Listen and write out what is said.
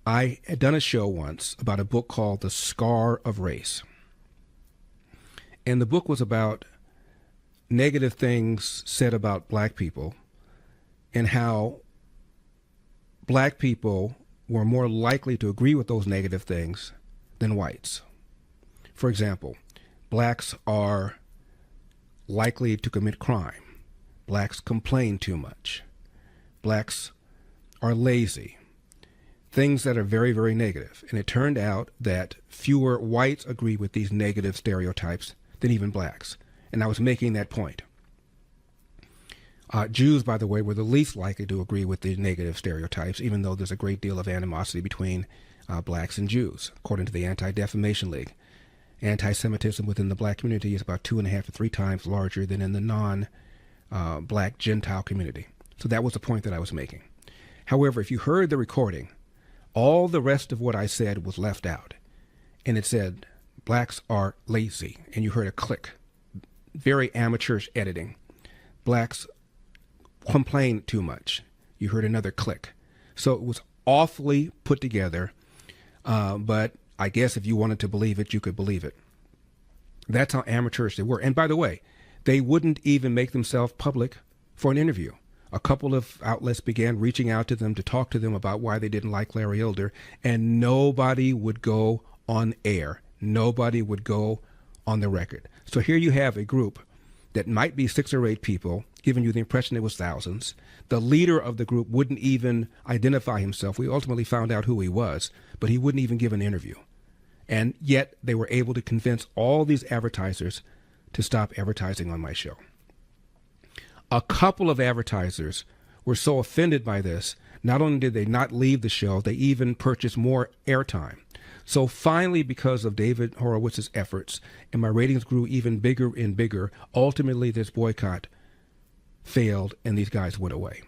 I had done a show once about a book called The Scar of Race. And the book was about negative things said about black people and how black people were more likely to agree with those negative things than whites. For example, blacks are likely to commit crime. Blacks complain too much. Blacks are lazy. Things that are very, very negative. And it turned out that fewer whites agree with these negative stereotypes than even blacks. And I was making that point. Jews, by the way, were the least likely to agree with the negative stereotypes, even though there's a great deal of animosity between blacks and Jews, according to the Anti-Defamation League. Anti-Semitism within the black community is about 2.5 to 3 times larger than in the non-black Gentile community. So that was the point that I was making. However, if you heard the recording, all the rest of what I said was left out. And it said, blacks are lazy. And you heard a click. Very amateurish editing. Blacks complain too much. You heard another click. So it was awfully put together. But I guess if you wanted to believe it, you could believe it. That's how amateurish they were. And by the way, they wouldn't even make themselves public for an interview. A couple of outlets began reaching out to them to talk to them about why they didn't like Larry Elder, and nobody would go on air. Nobody would go on the record. So here you have a group that might be 6 or 8 people, giving you the impression it was thousands. The leader of the group wouldn't even identify himself. We ultimately found out who he was, but he wouldn't even give an interview. And yet they were able to convince all these advertisers to stop advertising on my show. A couple of advertisers were so offended by this, not only did they not leave the show, they even purchased more airtime. So finally, because of David Horowitz's efforts, and my ratings grew even bigger and bigger, ultimately this boycott failed and these guys went away.